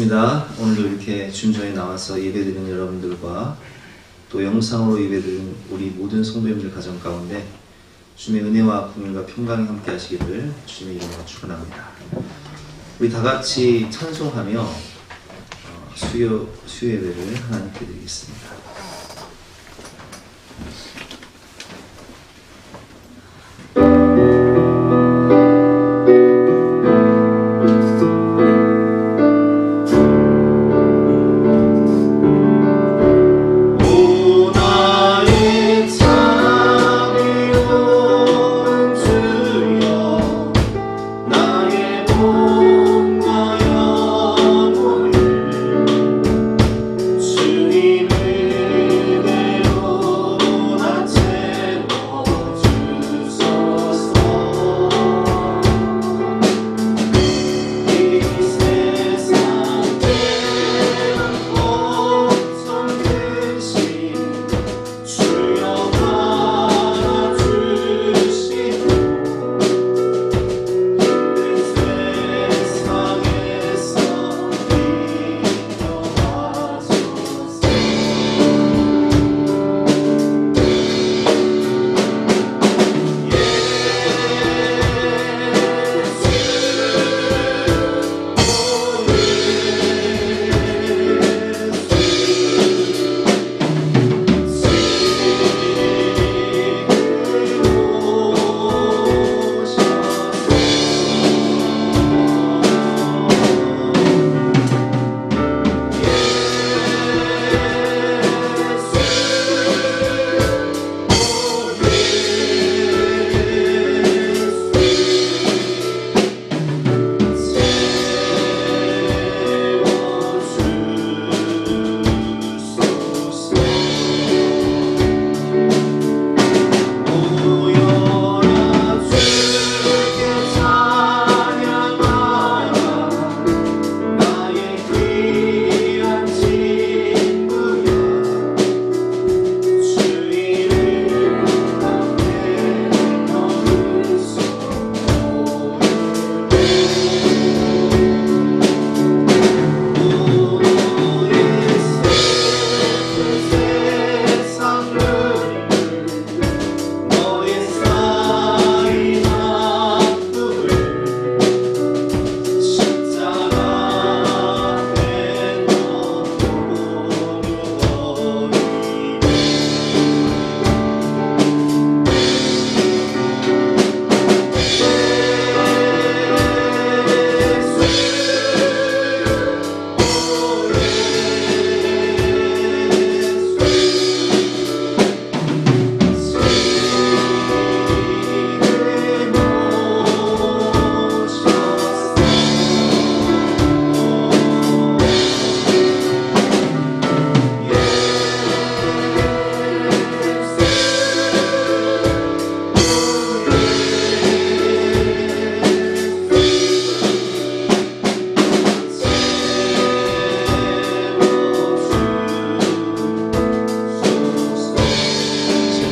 오늘도 이렇게 준전에 나와서 예배드리는 여러분들과 또 영상으로 예배드리는 우리 모든 성도님들 가정 가운데 주님의 은혜와 긍휼과 평강이 함께 하시기를 주님의 이름으로 축원합니다. 우리 다 같이 찬송하며 수요 예배를 하나님께 드리겠습니다.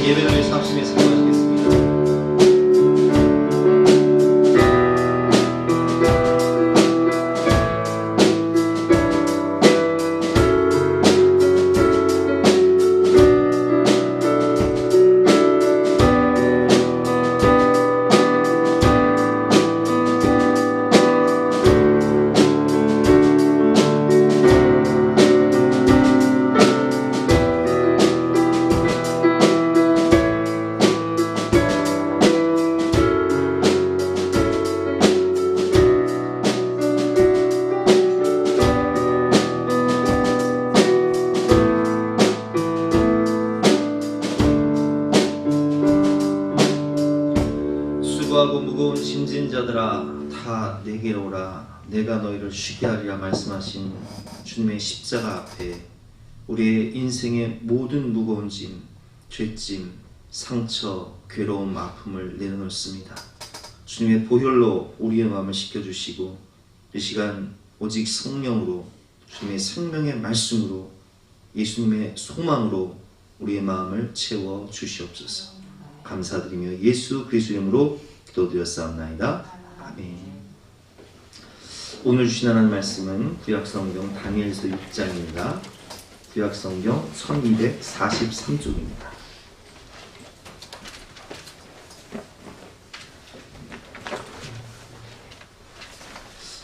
예배를 삼심에서 도와주겠습니다. 수고하고 무거운 짐진 자들아 다 내게로 오라 내가 너희를 쉬게 하리라 말씀하신 주님의 십자가 앞에 우리의 인생의 모든 무거운 짐, 죄짐, 상처, 괴로움, 아픔을 내려놓습니다. 주님의 보혈로 우리의 마음을 씻겨주시고 이 시간 오직 성령으로 주님의 생명의 말씀으로 예수님의 소망으로 우리의 마음을 채워 주시옵소서. 감사드리며 예수 그리스도 이름으로 기도드렸사옵나이다. 아멘. 오늘 주신 하나님 말씀은 구약성경 다니엘서 6장입니다. 구약성경 1243쪽입니다.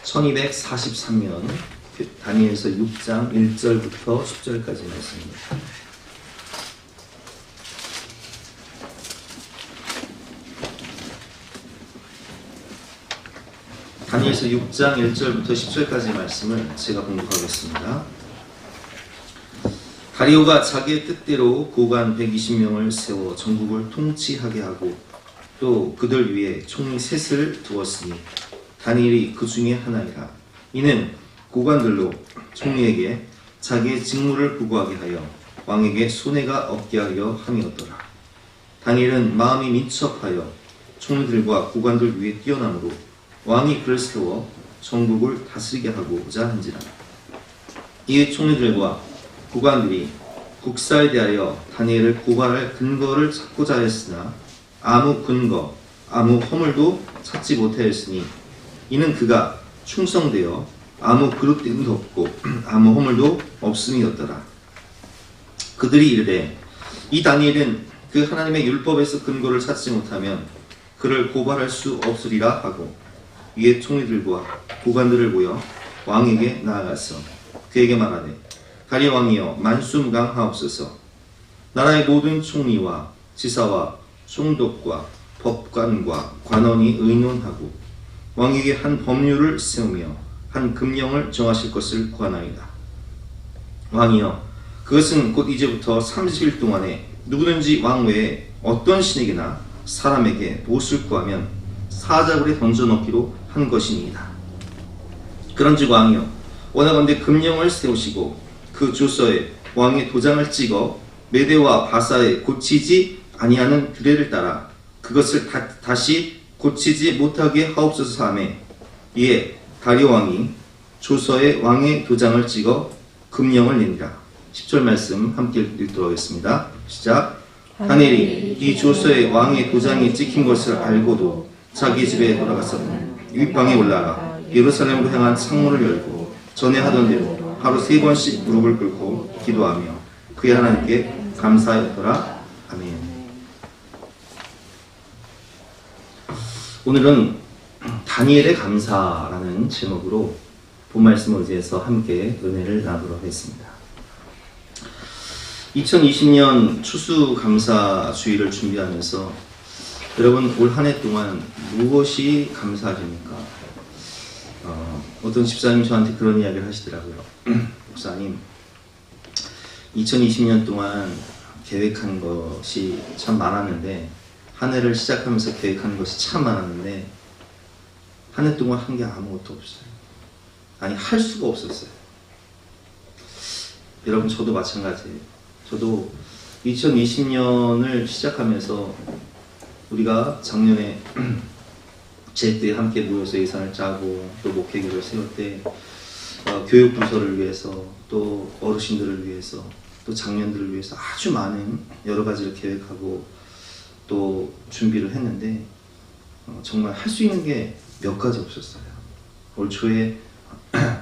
(1243면) 다니엘서 6장 1절부터 10절까지 말씀입니다. 다니엘서 6장 1절부터 10절까지 말씀을 제가 봉독하겠습니다. 다리오가 자기의 뜻대로 고관 120명을 세워 전국을 통치하게 하고 또 그들 위에 총리 셋을 두었으니 다니엘이 그 중에 하나이라. 이는 고관들로 총리에게 자기의 직무를 부구하게 하여 왕에게 손해가 없게 하려 함이었더라. 다니엘은 마음이 민첩하여 총리들과 고관들 위에 뛰어남으로 왕이 그를 세워 전국을 다스리게 하고자 한지라. 이에 총리들과 고관들이 국사에 대하여 다니엘을 고발할 근거를 찾고자 하였으나 아무 근거, 아무 허물도 찾지 못하였으니 이는 그가 충성되어 아무 그릇됨도 없고 아무 허물도 없음이었더라. 그들이 이르되 이 다니엘은 그 하나님의 율법에서 근거를 찾지 못하면 그를 고발할 수 없으리라 하고 위에 총리들과 고관들을 모여 왕에게 나아가서 그에게 말하되 다리오 왕이여 만수무강하옵소서. 나라의 모든 총리와 지사와 총독과 법관과 관원이 의논하고 왕에게 한 법률을 세우며 한 금령을 정하실 것을 구하나이다. 왕이여 그것은 곧 이제부터 30일 동안에 누구든지 왕 외에 어떤 신에게나 사람에게 못을 구하면 사자굴에 던져넣기로 한 것이니이다. 그런즉 왕이여 원하건대 금령을 세우시고 그 조서에 왕의 도장을 찍어 메대와 바사에 고치지 아니하는 규례를 따라 그것을 다시 고치지 못하게 하옵소서 하매 이에 다리오 왕이 조서에 왕의 도장을 찍어 금령을 내니라. 10절 말씀 함께 읽도록 하겠습니다. 시작. 다니엘이 이 조서에 왕의 도장이 찍힌 것을 알고도 자기 집에 돌아가서 윗방에 올라가 예루살렘으로 향한 창문을 열고 전에 하던 대로 하루 3번씩 무릎을 꿇고 기도하며 그의 하나님께 감사하였더라. 아멘. 오늘은 다니엘의 감사라는 제목으로 본 말씀을 의지해서 함께 은혜를 나누도록 하겠습니다. 2020년 추수감사주의를 준비하면서 여러분 올 한 해 동안 무엇이 감사하십니까? 어떤 집사님 저한테 그런 이야기를 하시더라고요. 목사님 2020년 동안 계획한 것이 참 많았는데 한 해를 시작하면서 계획한 것이 참 많았는데 한 해 동안 한 게 아무것도 없어요. 아니 할 수가 없었어요. 여러분 저도 마찬가지예요. 저도 2020년을 시작하면서 우리가 작년에 제때 함께 모여서 예산을 짜고 또 목회계를 세울 때 교육 부서를 위해서 또 어르신들을 위해서 또 장년들을 위해서 아주 많은 여러 가지를 계획하고 또 준비를 했는데 정말 할 수 있는 게 몇 가지 없었어요. 올 초에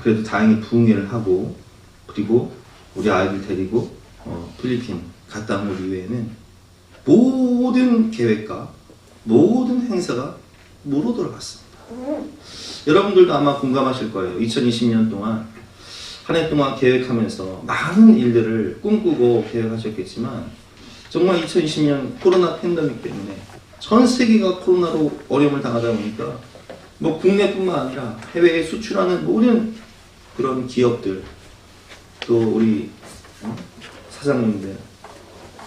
그래도 다행히 부흥회를 하고 그리고 우리 아이들 데리고 필리핀 갔다 온 이후에는 모든 계획과 모든 행사가 무로 돌아갔습니다. 여러분들도 아마 공감하실 거예요. 2020년 동안 한 해 동안 계획하면서 많은 일들을 꿈꾸고 계획하셨겠지만 정말 2020년 코로나 팬데믹 때문에 전 세계가 코로나로 어려움을 당하다 보니까 뭐 국내뿐만 아니라 해외에 수출하는 모든 그런 기업들 또 우리 사장님들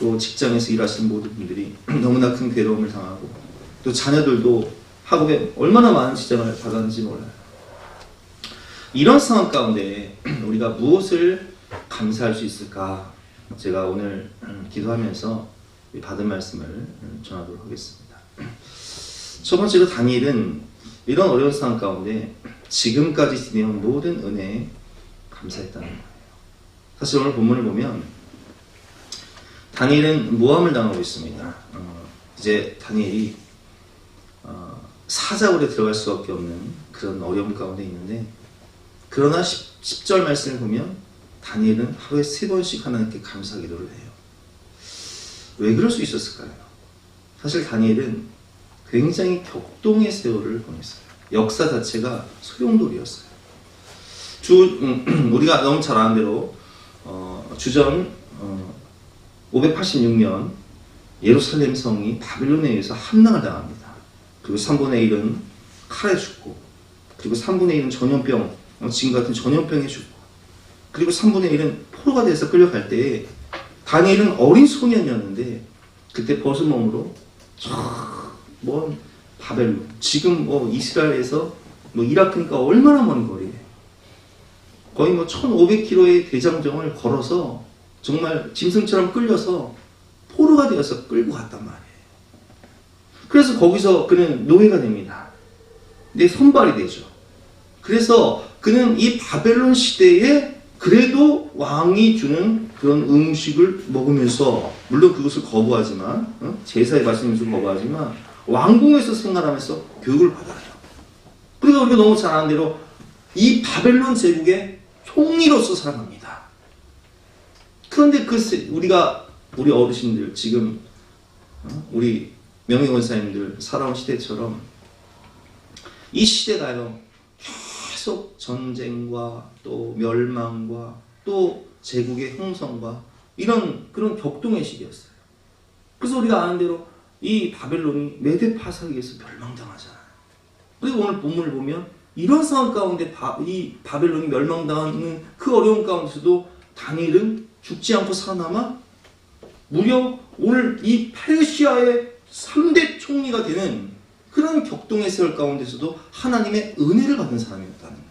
또 직장에서 일하시는 모든 분들이 너무나 큰 괴로움을 당하고 또 자녀들도 학업에 얼마나 많은 지장을 받았는지 몰라요. 이런 상황 가운데 우리가 무엇을 감사할 수 있을까? 제가 오늘 기도하면서 받은 말씀을 전하도록 하겠습니다. 첫 번째로 다니엘은 이런 어려운 상황 가운데 지금까지 지내온 모든 은혜에 감사했다는 거예요. 사실 오늘 본문을 보면 다니엘은 모함을 당하고 있습니다. 이제 다니엘이 사자굴에 들어갈 수밖에 없는 그런 어려움 가운데 있는데 그러나 10절 말씀을 보면 다니엘은 하루에 3번씩 하나님께 감사기도를 해요. 왜 그럴 수 있었을까요? 사실 다니엘은 굉장히 격동의 세월을 보냈어요. 역사 자체가 소용돌이였어요. 우리가 너무 잘 아는 대로 주전 586년 예루살렘 성이 바빌론에 의해서 함락을 당합니다. 그리고 3분의 1은 칼에 죽고, 그리고 3분의 1은 전염병, 지금 같은 전염병에 죽고, 그리고 3분의 1은 포로가 돼서 끌려갈 때에 다니엘은 어린 소년이었는데 그때 벗은 몸으로 먼 바벨론, 지금 이스라엘에서 이라크니까 얼마나 먼 거리에 거의 1500km의 대장정을 걸어서 정말 짐승처럼 끌려서 포로가 되어서 끌고 갔단 말이에요. 그래서 거기서 그는 노예가 됩니다. 근데 선발이 되죠. 그래서 그는 이 바벨론 시대에 그래도 왕이 주는 그런 음식을 먹으면서, 물론 그것을 거부하지만, 제사에 바치는 것을 거부하지만 왕궁에서 생활하면서 교육을 받아요. 그리고 우리가 너무 잘 아는 대로 이 바벨론 제국의 총리로서 살아갑니다. 그런데 우리 어르신들, 지금 우리 명예권사님들 살아온 시대처럼 이 시대가요, 계속 전쟁과 또 멸망과 또 제국의 형성과 그런 격동의 시기였어요. 그래서 우리가 아는 대로 이 바벨론이 메대 파사에 의해서 멸망당하잖아요. 그리고 오늘 본문을 보면 이런 상황 가운데 이 바벨론이 멸망당하는 그 어려운 가운데서도 다니엘은 죽지 않고 살아남아 무려 오늘 이 페르시아의 3대 총리가 되는 그런 격동의 세월 가운데서도 하나님의 은혜를 받은 사람이었다는 거예요.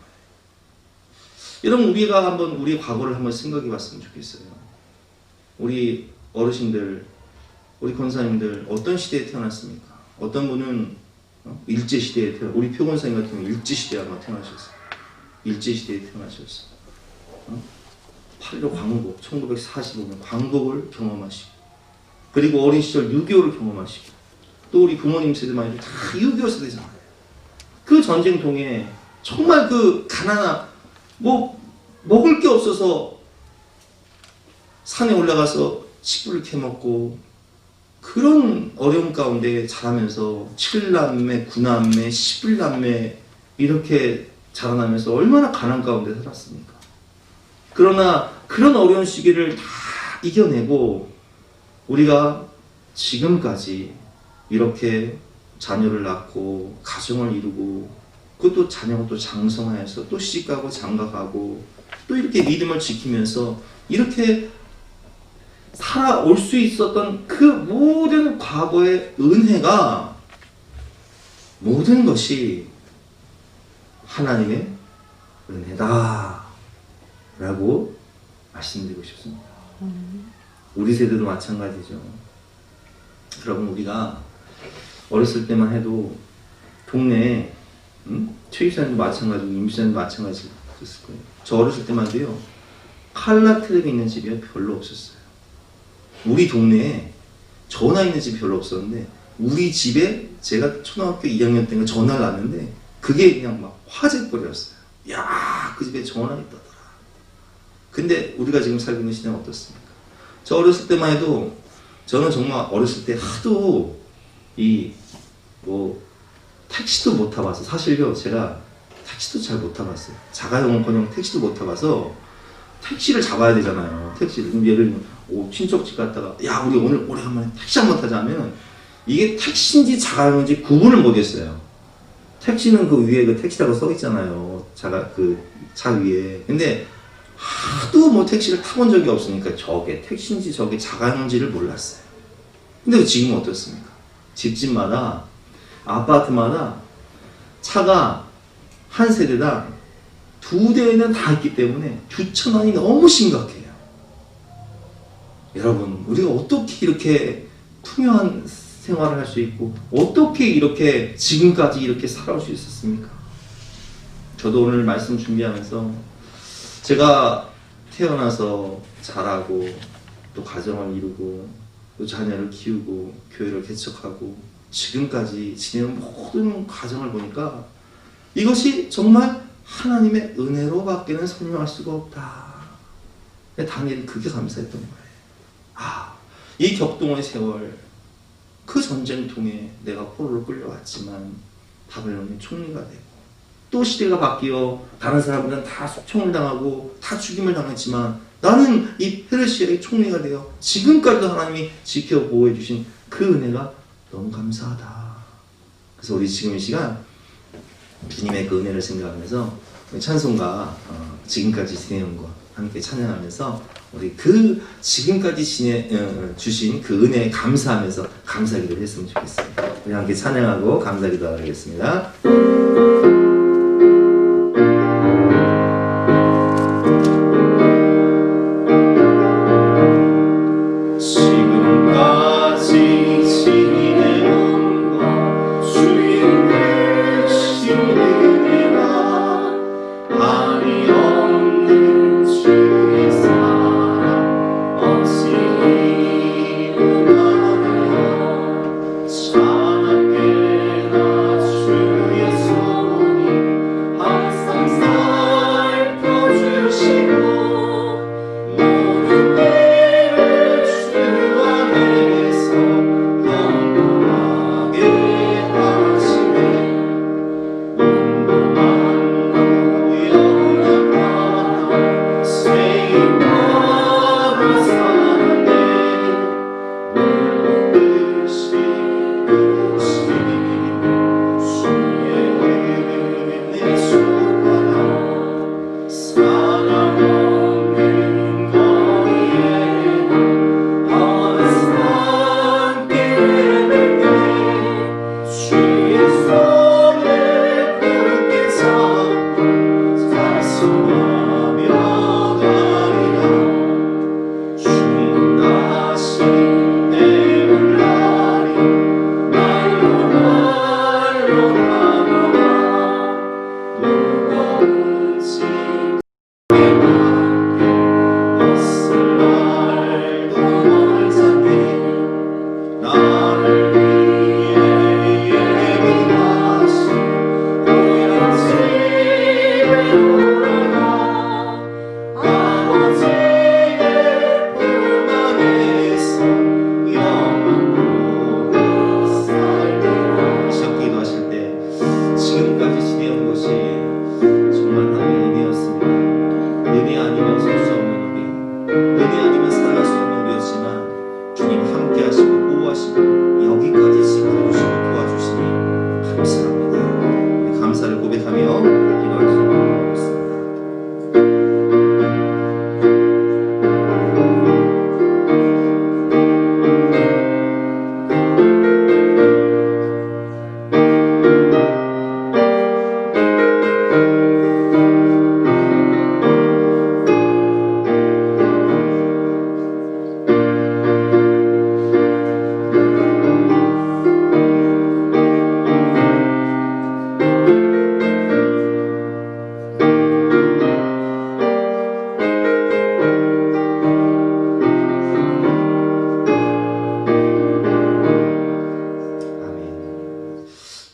여러분, 우리가 한번 우리의 과거를 한번 생각해 봤으면 좋겠어요. 우리 어르신들, 우리 권사님들 어떤 시대에 태어났습니까? 어떤 분은 일제시대에 우리 표권사님 같은 경우 일제시대에 아마 태어나셨어요. 일제시대에 태어나셨어요. 8.15 광복, 1945년 광복을 경험하시고, 그리고 어린 시절 6.25를 경험하시고, 또 우리 부모님 세대만 해도 다 6.25 세대잖아요. 그 전쟁통에 정말 그 가난한, 먹을 게 없어서 산에 올라가서 칡을 캐먹고, 그런 어려움 가운데 자라면서 7남매, 9남매, 11남매 이렇게 자라나면서 얼마나 가난 가운데 살았습니까? 그러나 그런 어려운 시기를 다 이겨내고 우리가 지금까지 이렇게 자녀를 낳고 가정을 이루고, 그것도 자녀가 또 장성하여서 또 시집가고 장가가고 또 이렇게 믿음을 지키면서 이렇게 살아올 수 있었던 그 모든 과거의 은혜가, 모든 것이 하나님의 은혜다 라고 말씀드리고 싶습니다. 우리 세대도 마찬가지죠. 여러분, 우리가 어렸을 때만 해도 동네에 최기사님도 마찬가지고 임기사님도 마찬가지였을 거예요. 저 어렸을 때만 해도요, 칼라 텔레비 있는 집이 별로 없었어요. 우리 동네에 전화 있는 집이 별로 없었는데 우리 집에 제가 초등학교 2학년 때인가 전화를 놨는데 그게 그냥 막 화제거리였어요. 야, 그 집에 전화 있다더라. 근데 우리가 지금 살고 있는 시대는 어떻습니까? 저 어렸을 때만 해도, 저는 정말 어렸을 때 하도 택시도 못 타봐서, 사실요 제가 택시도 잘 못 타봤어요. 자가용은커녕 택시도 못 타봐서 택시를 잡아야 되잖아요. 택시를. 예를 들면 친척집 갔다가 야, 우리 오늘 오래간만에 택시 한번 타자면 이게 택시인지 자가용인지 구분을 못했어요. 택시는 그 위에 그 택시라고 써 있잖아요. 차 위에. 근데 하도 택시를 타본 적이 없으니까 저게 택시인지 저게 자가용인지를 몰랐어요. 근데 지금은 어떻습니까? 집집마다, 아파트마다 차가 한 세대당 2대는 다 있기 때문에 주차난이 너무 심각해요. 여러분, 우리가 어떻게 이렇게 투명한 생활을 할 수 있고 어떻게 이렇게 지금까지 이렇게 살아올 수 있었습니까? 저도 오늘 말씀 준비하면서 제가 태어나서 자라고 또 가정을 이루고 또 자녀를 키우고 교회를 개척하고 지금까지 지내는 모든 과정을 보니까 이것이 정말 하나님의 은혜로밖에는 설명할 수가 없다. 다니엘은 그게 감사했던 거예요. 이 격동의 세월, 그 전쟁통에 내가 포로로 끌려왔지만 바벨론의 총리가 되고, 또 시대가 바뀌어 다른 사람들은 다 숙청을 당하고 다 죽임을 당했지만 나는 이 페르시아의 총리가 되어 지금까지도 하나님이 지켜 보호해 주신 그 은혜가 너무 감사하다. 그래서 우리 지금 이 시간 주님의 그 은혜를 생각하면서 찬송가 지금까지 지내온 것 함께 찬양하면서 우리 그 지금까지 주신 그 은혜에 감사하면서 감사기도를 했으면 좋겠습니다. 우리 함께 찬양하고 감사기도 하겠습니다.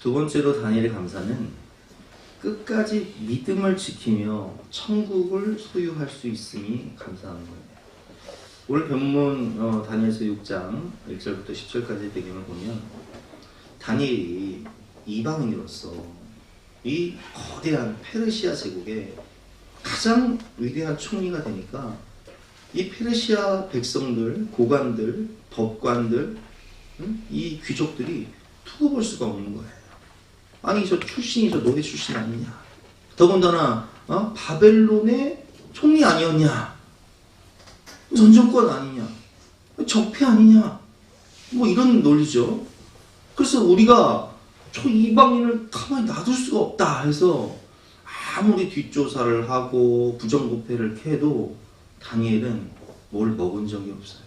두 번째로 다니엘의 감사는 끝까지 믿음을 지키며 천국을 소유할 수 있음이 감사한 거예요. 오늘 본문 다니엘서 6장 1절부터 10절까지 배경을 보면 다니엘이 이방인으로서 이 거대한 페르시아 제국의 가장 위대한 총리가 되니까 이 페르시아 백성들, 고관들, 법관들, 이 귀족들이 두고 볼 수가 없는 거예요. 아니 저 출신이 저 노예 출신 아니냐, 더군다나 바벨론의 총리 아니었냐, 전정권 아니냐, 적폐 아니냐, 뭐 이런 논리죠. 그래서 우리가 저 이방인을 가만히 놔둘 수가 없다 해서 아무리 뒷조사를 하고 부정부패를 캐도 다니엘은 뭘 먹은 적이 없어요.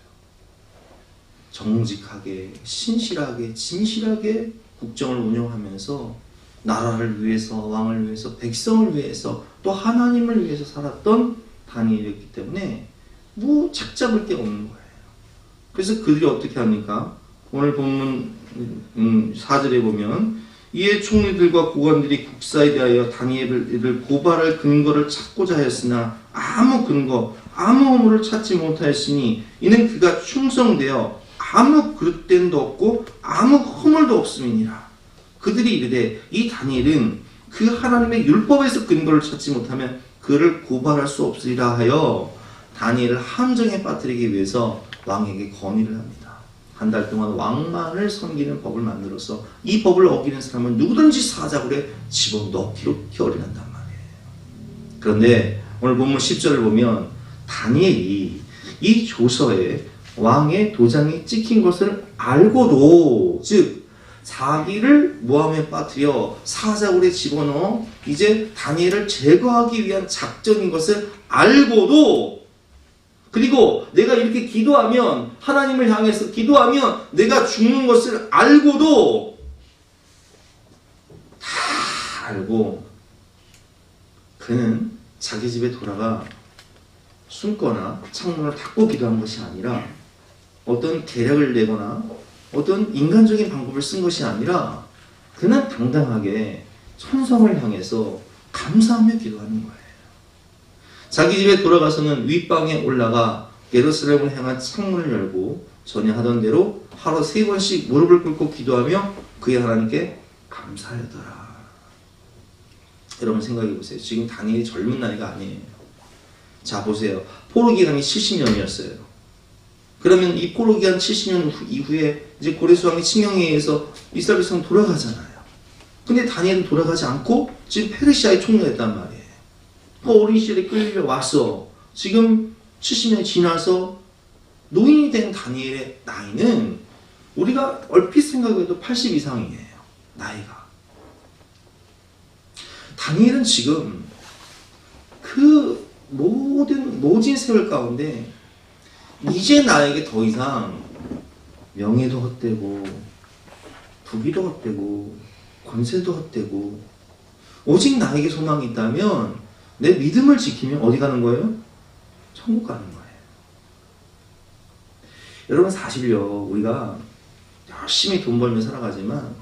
정직하게, 신실하게, 진실하게 국정을 운영하면서 나라를 위해서, 왕을 위해서, 백성을 위해서, 또 하나님을 위해서 살았던 다니엘이었기 때문에 뭐 착잡을 게 없는 거예요. 그래서 그들이 어떻게 합니까? 오늘 본문 4절에 보면 이에 총리들과 고관들이 국사에 대하여 다니엘을 고발할 근거를 찾고자 하였으나 아무 근거, 아무 허물을 찾지 못하였으니 이는 그가 충성되어 아무 그릇됨도 없고 아무 허물도 없음이니라. 그들이 이르되 이 다니엘은 그 하나님의 율법에서 근거를 찾지 못하면 그를 고발할 수 없으리라 하여 다니엘을 함정에 빠뜨리기 위해서 왕에게 건의를 합니다. 한 달 동안 왕만을 섬기는 법을 만들어서 이 법을 어기는 사람은 누구든지 사자굴에 집어넣기로 결의를 한단 말이에요. 그런데 오늘 본문 10절을 보면 다니엘이 이 조서에 왕의 도장이 찍힌 것을 알고도, 즉 자기를 모함에 빠뜨려 사자굴에 집어넣어 이제 다니엘을 제거하기 위한 작전인 것을 알고도, 그리고 내가 이렇게 기도하면, 하나님을 향해서 기도하면 내가 죽는 것을 알고도, 다 알고 그는 자기 집에 돌아가 숨거나 창문을 닫고 기도한 것이 아니라 어떤 계략을 내거나 어떤 인간적인 방법을 쓴 것이 아니라 그는 당당하게 천성을 향해서 감사하며 기도하는 거예요. 자기 집에 돌아가서는 윗방에 올라가 예루살렘을 향한 창문을 열고 전에 하던 대로 하루 3번씩 무릎을 꿇고 기도하며 그의 하나님께 감사하더라. 여러분 생각해 보세요. 지금 다니엘이 젊은 나이가 아니에요. 자 보세요. 포로 기간이 70년이었어요. 그러면 이 포로 기간 70년 이후에 이제 고레스 왕의 칙령에 의해서 이스라엘 백성 돌아가잖아요. 근데 다니엘은 돌아가지 않고 지금 페르시아의 총리가 됐단 말이에요. 어린 시절에 끌려와서 지금 70년이 지나서 노인이 된 다니엘의 나이는 우리가 얼핏 생각해도 80 이상이에요. 나이가. 다니엘은 지금 그 모진 세월 가운데 이제 나에게 더 이상 명예도 헛되고 부귀도 헛되고 권세도 헛되고 오직 나에게 소망이 있다면 내 믿음을 지키면 어디 가는 거예요? 천국 가는 거예요. 여러분 사실요, 우리가 열심히 돈 벌며 살아가지만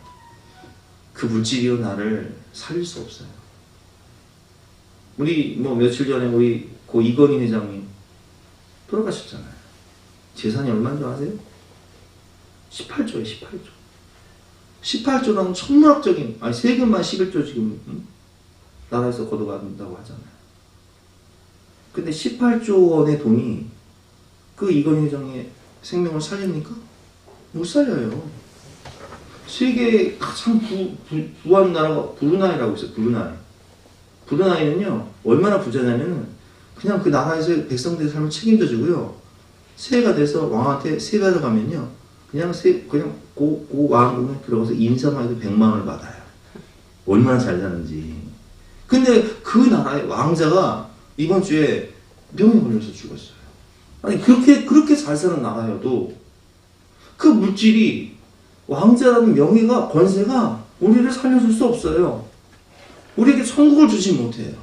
그 물질이요 나를 살릴 수 없어요. 우리 며칠 전에 우리 고 이건희 회장님 돌아가셨잖아요. 재산이 얼마인 줄 아세요? 18조예요. 18조. 18조라는 천문학적인, 세금만 11조 지금 나라에서 걷어간다고 하잖아요. 근데 18조 원의 돈이 그 이건희 회장의 생명을 살립니까? 못 살려요. 세계의 가장 부한 나라가 브루나이라고 있어요. 브루나이는요 얼마나 부자냐면은 그냥 그 나라에서 백성들의 삶을 책임져 주고요, 새해가 돼서 왕한테 세배하러 가면요 그냥 그 왕궁에 들어가서 인사만 해도 100만 원을 받아요. 얼마나 잘 사는지. 근데 그 나라의 왕자가 이번 주에 병에 걸려서 죽었어요. 아니 그렇게 잘 사는 나라여도 그 물질이, 왕자라는 명예가, 권세가 우리를 살려줄 수 없어요. 우리에게 천국을 주지 못해요.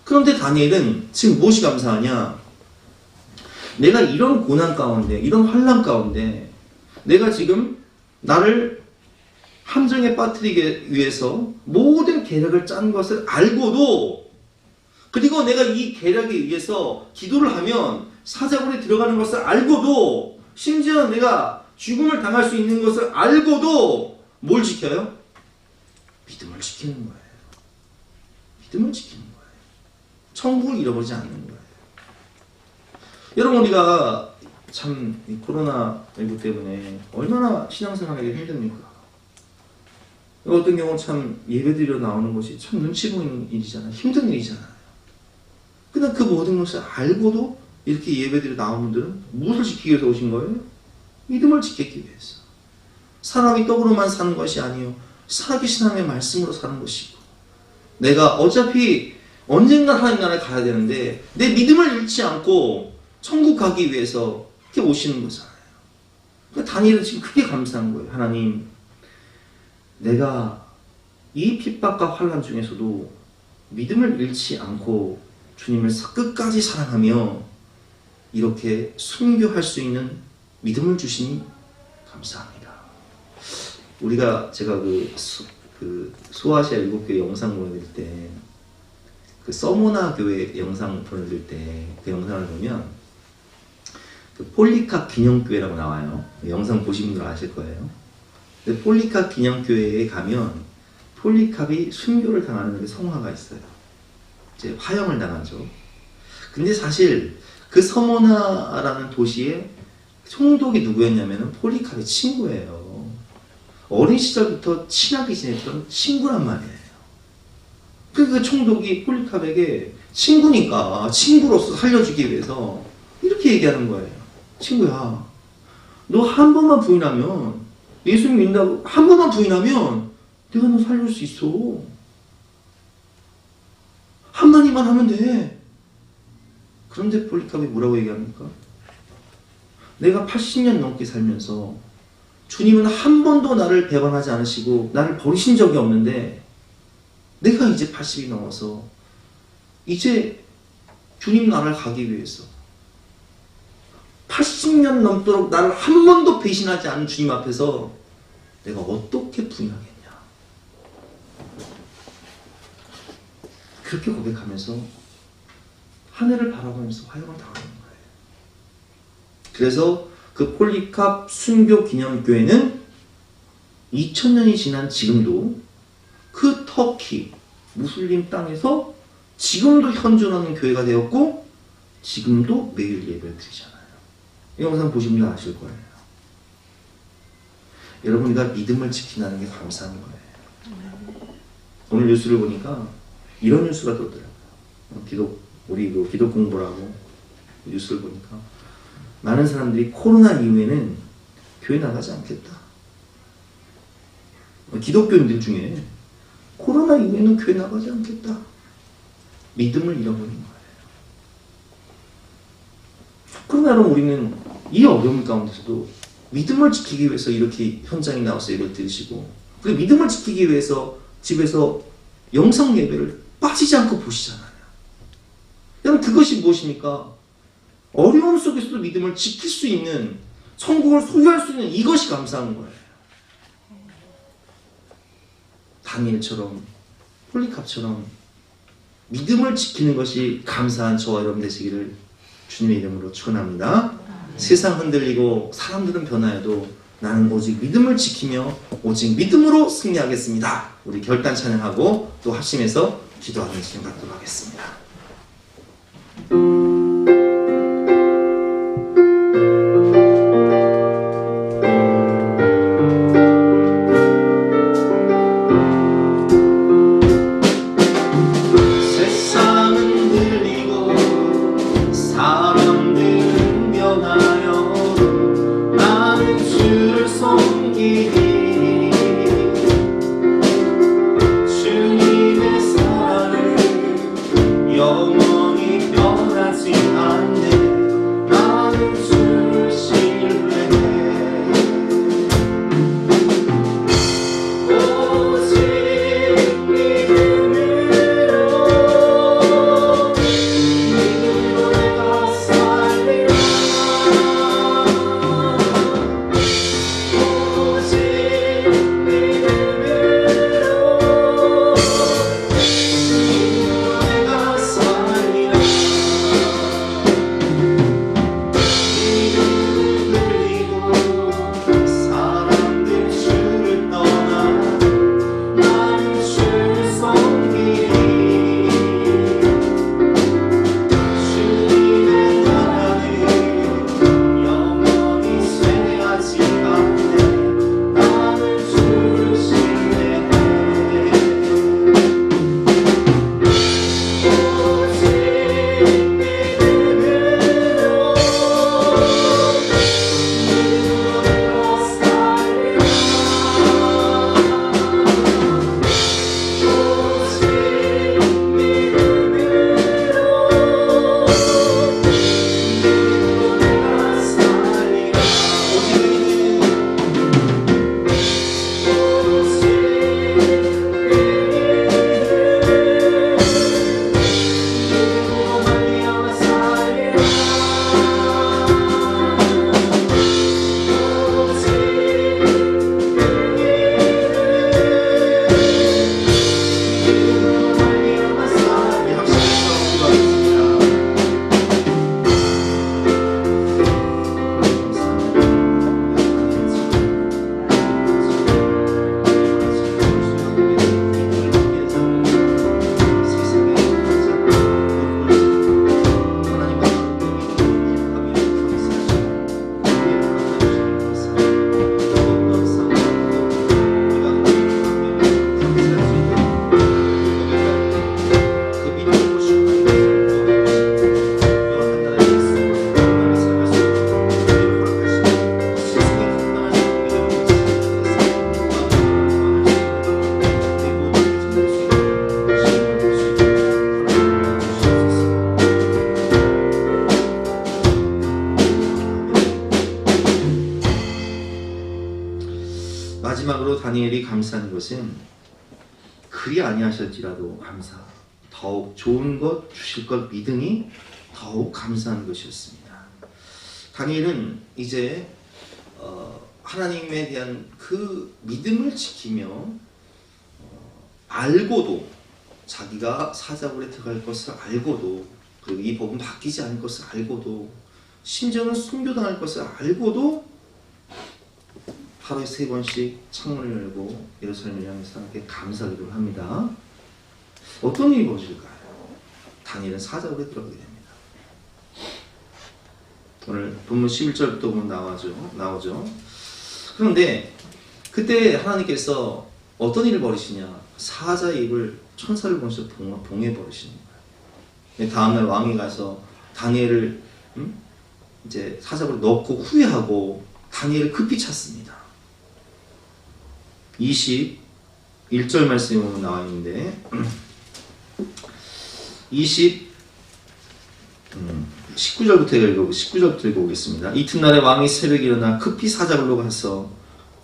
그런데 다니엘은 지금 무엇이 감사하냐? 내가 이런 고난 가운데, 이런 환난 가운데 내가 지금 나를 함정에 빠뜨리기 위해서 모든 계략을 짠 것을 알고도, 그리고 내가 이 계략에 의해서 기도를 하면 사자굴에 들어가는 것을 알고도, 심지어 내가 죽음을 당할 수 있는 것을 알고도 뭘 지켜요? 믿음을 지키는 거예요. 믿음을 지키는 거예요. 천국을 잃어버리지 않는 거예요. 여러분 우리가 참 코로나19 때문에 얼마나 신앙생활하기 힘듭니까? 어떤 경우는 참 예배드리러 나오는 것이 참 눈치 보이는 일이잖아요. 힘든 일이잖아요. 근데 그 모든 것을 알고도 이렇게 예배드리러 나온 분들은 무엇을 지키기 위해서 오신 거예요? 믿음을 지키기 위해서. 사람이 떡으로만 사는 것이 아니요 살아계신 하나님의 말씀으로 사는 것이고, 내가 어차피 언젠가 하나님 나라에 가야 되는데 내 믿음을 잃지 않고 천국 가기 위해서 이렇게 오시는 거잖아요. 그러니까 다니엘은 지금 크게 감사한 거예요. 하나님, 내가 이 핍박과 환난 중에서도 믿음을 잃지 않고 주님을 끝까지 사랑하며 이렇게 순교할 수 있는 믿음을 주시니 감사합니다. 제가 그 소아시아 7교회 영상 보내드릴 때 그 서모나 교회 영상 보내드릴 때 그 영상을 보면 그 폴리캅 기념교회라고 나와요. 영상 보신 분들 아실 거예요. 근데 폴리캅 기념교회에 가면 폴리캅이 순교를 당하는 성화가 있어요. 이제 화형을 당하죠. 근데 사실 그 서모나라는 도시의 총독이 누구였냐면 폴리캅의 친구예요. 어린 시절부터 친하게 지냈던 친구란 말이에요. 그 총독이 폴리캅에게 친구니까 친구로서 살려주기 위해서 이렇게 얘기하는 거예요. 친구야, 너 한 번만 부인하면, 예수님 믿는다고 한 번만 부인하면 내가 너 살릴 수 있어. 한마디만 하면 돼. 그런데 폴리캅이 뭐라고 얘기합니까? 내가 80년 넘게 살면서 주님은 한 번도 나를 배반하지 않으시고 나를 버리신 적이 없는데 내가 이제 80이 넘어서 이제 주님 나라를 가기 위해서 80년 넘도록 나를 한 번도 배신하지 않은 주님 앞에서 내가 어떻게 부인하겠냐. 그렇게 고백하면서 하늘을 바라보면서 화형을 당하는 거예요. 그래서 그 폴리캅 순교 기념교회는 2000년이 지난 지금도 그 터키 무슬림 땅에서 지금도 현존하는 교회가 되었고 지금도 매일 예배를 드리잖아요. 이 영상 보시면 아실 거예요. 여러분, 우리가 믿음을 지킨다는 게 감사한 거예요. 오늘 뉴스를 보니까 이런 뉴스가 떠더라고요. 우리 기독 공부라고 뉴스를 보니까 많은 사람들이 코로나 이후에는 교회 나가지 않겠다. 기독교인들 중에 코로나 이후에는 교회 나가지 않겠다. 믿음을 잃어버린 거예요. 그러나 여러분, 우리는 이 어려움 가운데서도 믿음을 지키기 위해서 이렇게 현장에 나와서 예배를 드리시고, 그 믿음을 지키기 위해서 집에서 영상 예배를 빠지지 않고 보시잖아요. 여러분, 그것이 무엇입니까? 어려움 속에서도 믿음을 지킬 수 있는, 천국을 소유할 수 있는 이것이 감사한 거예요. 다니엘처럼, 폴리캅처럼 믿음을 지키는 것이 감사한 저와 여러분 되시기를 주님의 이름으로 축원합니다. 세상 흔들리고 사람들은 변화해도 나는 오직 믿음을 지키며 오직 믿음으로 승리하겠습니다. 우리 결단 찬양하고 또 합심해서 기도하는 시간 갖도록 하겠습니다. 마지막으로 다니엘이 감사한 것은 그리 아니하실지라도 감사, 더욱 좋은 것 주실 것 믿으니 더욱 감사한 것이었습니다. 다니엘은 이제 하나님에 대한 그 믿음을 지키며 알고도 자기가 사자굴에 들어갈 것을 알고도, 그리고 이 법은 바뀌지 않을 것을 알고도, 심지어는 순교당할 것을 알고도 하루에 3번씩 창문을 열고 예루살렘을 향해서 하나님께 감사기도를 합니다. 어떤 일이 벌어질까요? 다니엘은 사자굴에 들어가게 됩니다. 오늘 본문 11절부터 보면 나오죠. 그런데 그때 하나님께서 어떤 일을 벌이시냐? 사자의 입을 천사를 보내서 봉해 버리시는 거예요. 다음날 왕이 가서 다니엘을 이제 사자굴에 넣고 후회하고 다니엘을 급히 찾습니다. 21절 말씀이 보면 나와 있는데 19절부터 읽어보겠습니다. 이튿날에 왕이 새벽에 일어나 급히 사자굴로 가서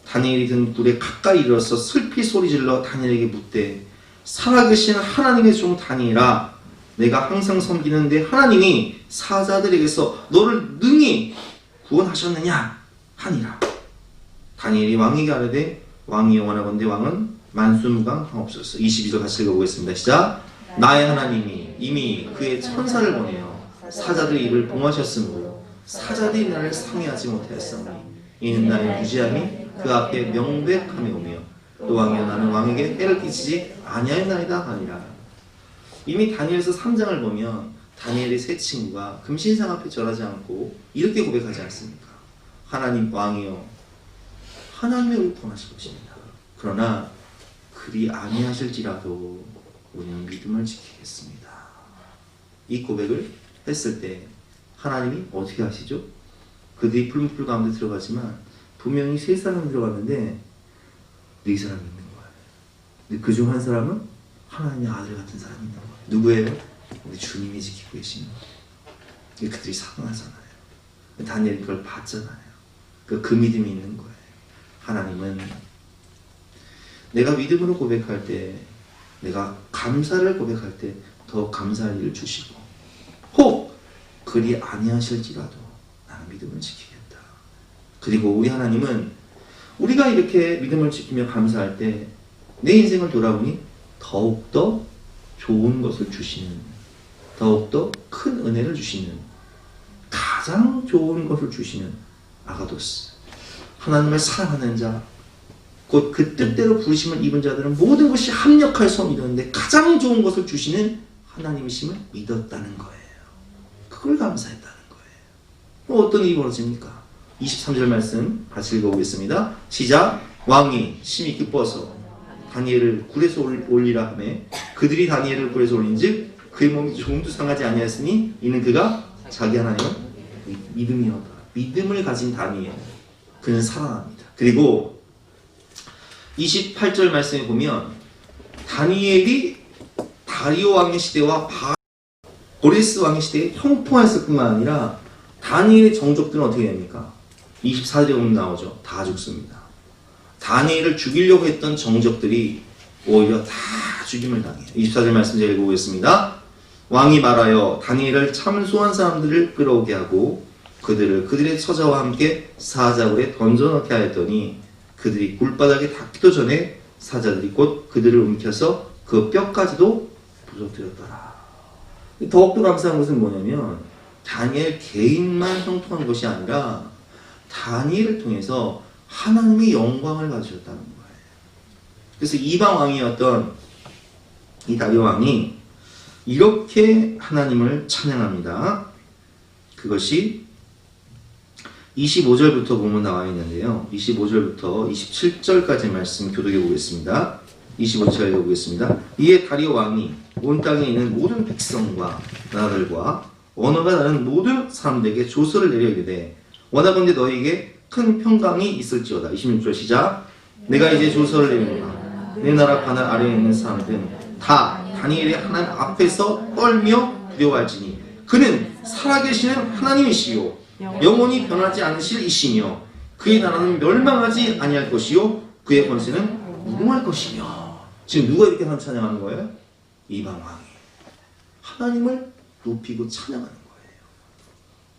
다니엘이 든 굴에 가까이 이르러서 슬피 소리질러 다니엘에게 묻되 살아계신 하나님의 종 다니엘아, 내가 항상 섬기는 내 하나님이 사자들에게서 너를 능히 구원하셨느냐 하니라. 다니엘이 왕에게 아뢰되 왕이 영원하건대 왕은 만수무강하옵소서. 22절 같이 읽어보겠습니다. 시작. 나의 하나님이 이미 그의 천사를 보내어 사자들의 입을 봉하셨으므로 사자들이 나를 상해하지 못하였으니 이는 나의 무지함이 그 앞에 명백함이 오며 또 왕이여 나는 왕에게 해를 끼치지 아니하였나이다 하니라. 이미 다니엘서 3장을 보면 다니엘의 세 친구가 금신상 앞에 절하지 않고 이렇게 고백하지 않습니까? 하나님 왕이여 하나님의 우리를 구원하실 것입니다. 그러나 그리 아니하실지라도 우리는 믿음을 지키겠습니다. 이 고백을 했을 때 하나님이 어떻게 하시죠? 그들이 풀무불 가운데 들어가지만 분명히 3사람이 들어갔는데 4사람이 있는 거예요. 근데 그중 한 사람은 하나님의 아들 같은 사람이 있는 거예요. 누구예요? 우리 주님이 지키고 계시는 거예요. 그들이 상하잖아요. 다니엘이 그걸 봤잖아요. 그 믿음이 있는 거예요. 하나님은 내가 믿음으로 고백할 때, 내가 감사를 고백할 때 더 감사할 일을 주시고, 혹 그리 아니하실지라도 나는 믿음을 지키겠다. 그리고 우리 하나님은 우리가 이렇게 믿음을 지키며 감사할 때 내 인생을 돌아보니 더욱더 좋은 것을 주시는, 더욱더 큰 은혜를 주시는, 가장 좋은 것을 주시는 아가도스, 하나님을 사랑하는 자, 곧 그 뜻대로 부르심을 입은 자들은 모든 것이 합력해서 믿었는데 가장 좋은 것을 주시는 하나님이심을 믿었다는 거예요. 그걸 감사했다는 거예요. 어떤 일이 벌어집니까? 23절 말씀 같이 읽어보겠습니다. 시작. 왕이 심히 기뻐서 다니엘을 굴에서 올리라 하며 그들이 다니엘을 굴에서 올린즉 그의 몸이 조금도 상하지 아니하였으니 이는 그가 자기 하나님을 믿음이었다. 믿음을 가진 다니엘, 그는 살아납니다. 그리고 28절 말씀에 보면 다니엘이 다리오 왕의 시대와 고레스 왕의 시대에 형통했을 뿐만 아니라 다니엘의 정족들은 어떻게 됩니까? 24절에 보면 나오죠. 다 죽습니다. 다니엘을 죽이려고 했던 정적들이 오히려 다 죽임을 당해요. 24절 말씀 제가 읽어보겠습니다. 왕이 말하여 다니엘을 참소한 사람들을 끌어오게 하고 그들을 그들의 처자와 함께 사자굴에 던져넣게 하였더니 그들이 굴바닥에 닿기도 전에 사자들이 곧 그들을 움켜서 그 뼈까지도 부서뜨렸더라. 더욱더 감사한 것은 뭐냐면 다니엘 개인만 형통한 것이 아니라 다니엘을 통해서 하나님의 영광을 가지셨다는 거예요. 그래서 이방 왕이었던 이 다리오 왕이 이렇게 하나님을 찬양합니다. 그것이 25절부터 보면 나와 있는데요. 25절부터 27절까지 말씀 교독해 보겠습니다. 25절 읽어보겠습니다. 이에 다리오 왕이 온 땅에 있는 모든 백성과 나라들과 언어가 다른 모든 사람들에게 조서를 내려 이르되 원하건대 너희에게 큰 평강이 있을지어다. 26절 시작. 내가 이제 조서를 내리노라. 내 나라 바늘 아래에 있는 사람들은 다 다니엘의 하나님 앞에서 떨며 두려워할지니 그는 살아계시는 하나님이시요 영원히 변하지 않으실 이시며 그의 나라는 멸망하지 아니할 것이요 그의 권세는 무궁할 것이며. 지금 누가 이렇게 찬양하는 거예요? 이방 왕이 하나님을 높이고 찬양하는 거예요.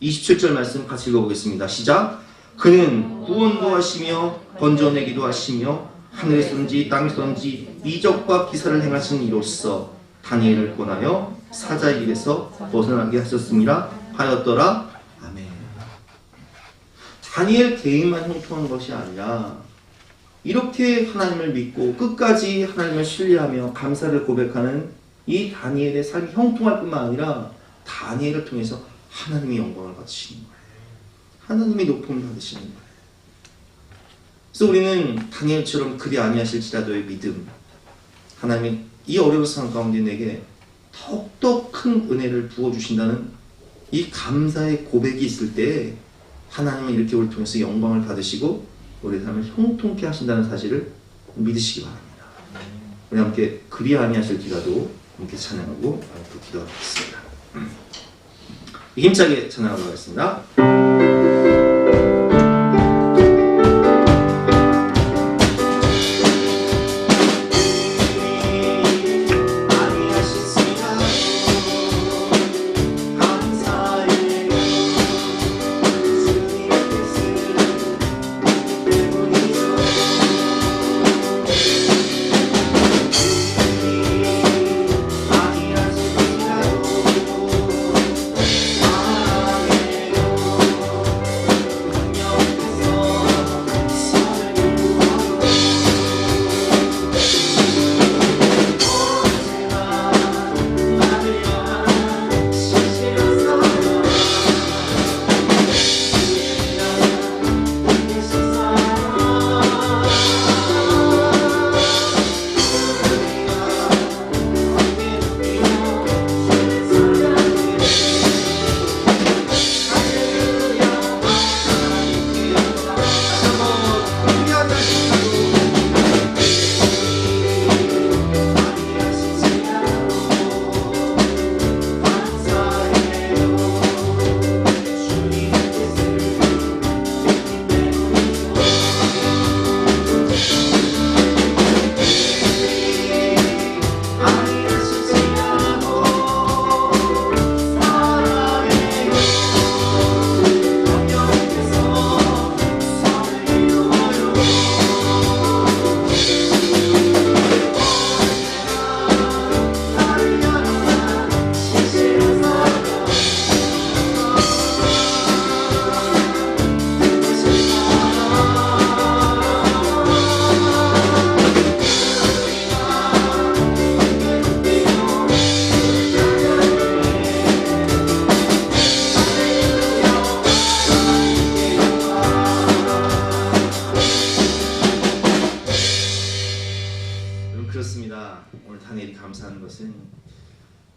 27절 말씀 같이 읽어보겠습니다. 시작. 그는 구원도 하시며 건져내기도 하시며 하늘에서든지 땅에서든지 이적과 기사를 행하신 이로써 다니엘을 권하여 사자의 길에서 벗어나게 하셨습니다 하였더라. 아멘. 다니엘 개인만 형통한 것이 아니라 이렇게 하나님을 믿고 끝까지 하나님을 신뢰하며 감사를 고백하는 이 다니엘의 삶이 형통할 뿐만 아니라 다니엘을 통해서 하나님이 영광을 받으시는 거예요. 하나님이 높음을 받으시는 거예요. 그래서 우리는 다니엘처럼 그리 아니하실지라도의 믿음, 하나님이 이 어려운 상황 가운데 내게 더욱더 큰 은혜를 부어주신다는 이 감사의 고백이 있을 때 하나님은 이렇게 우리를 통해서 영광을 받으시고 우리의 삶을 형통케 하신다는 사실을 믿으시기 바랍니다. 우리 함께 그리 아니하실지라도 함께 찬양하고 또 기도하겠습니다. 힘차게 찬양하도록 하겠습니다.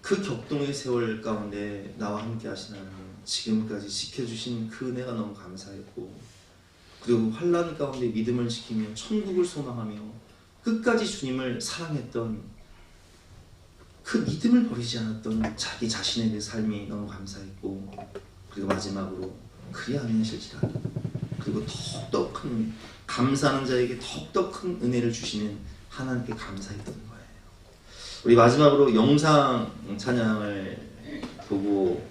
그 격동의 세월 가운데 나와 함께 하신 하나님, 지금까지 지켜주신 그 은혜가 너무 감사했고, 그리고 환난 가운데 믿음을 지키며 천국을 소망하며 끝까지 주님을 사랑했던 그 믿음을 버리지 않았던 자기 자신의 그 삶이 너무 감사했고, 그리고 마지막으로 그리 아니하실지라도, 그리고 더욱더 큰 감사하는 자에게 더욱더 큰 은혜를 주시는 하나님께 감사했던 거예요. 우리 마지막으로 영상 찬양을 보고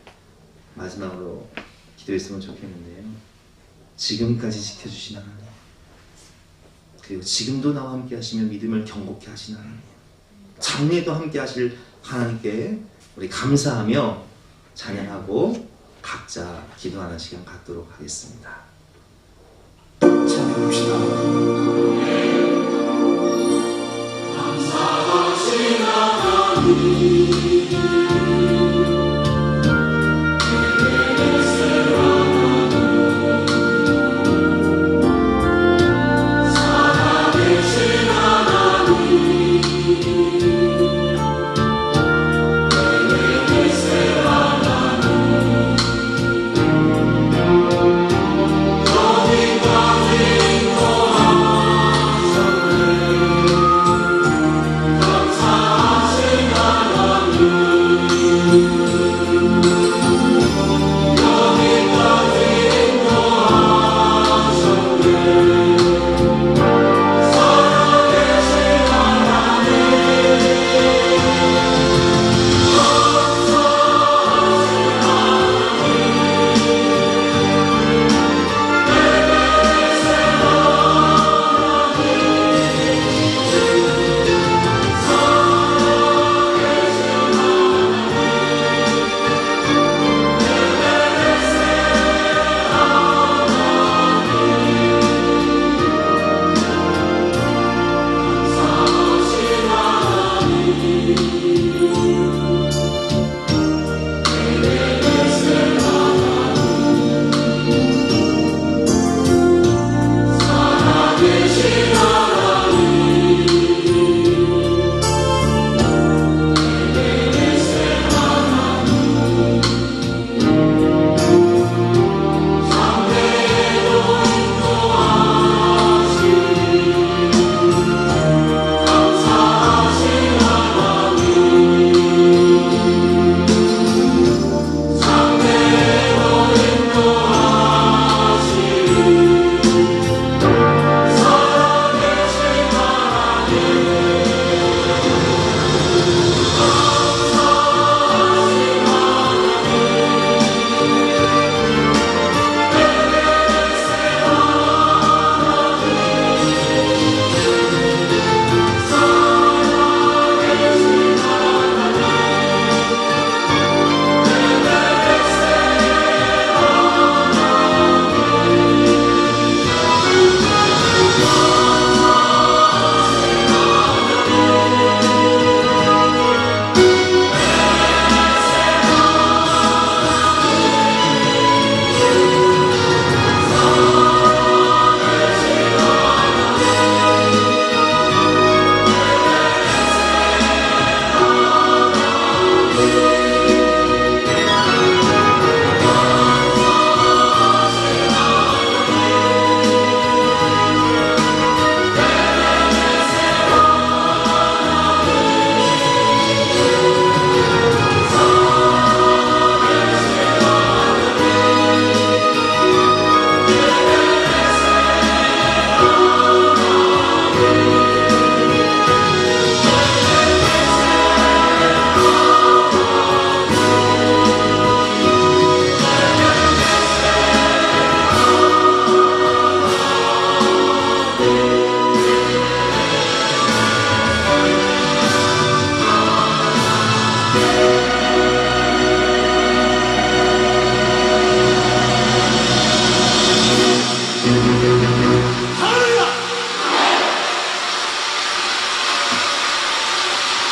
마지막으로 기도했으면 좋겠는데요. 지금까지 지켜주신 하나님, 그리고 지금도 나와 함께 하시며 믿음을 경고케 하신 하나님, 장래도 함께 하실 하나님께 우리 감사하며 찬양하고 각자 기도하는 시간 갖도록 하겠습니다. 찬양합시다.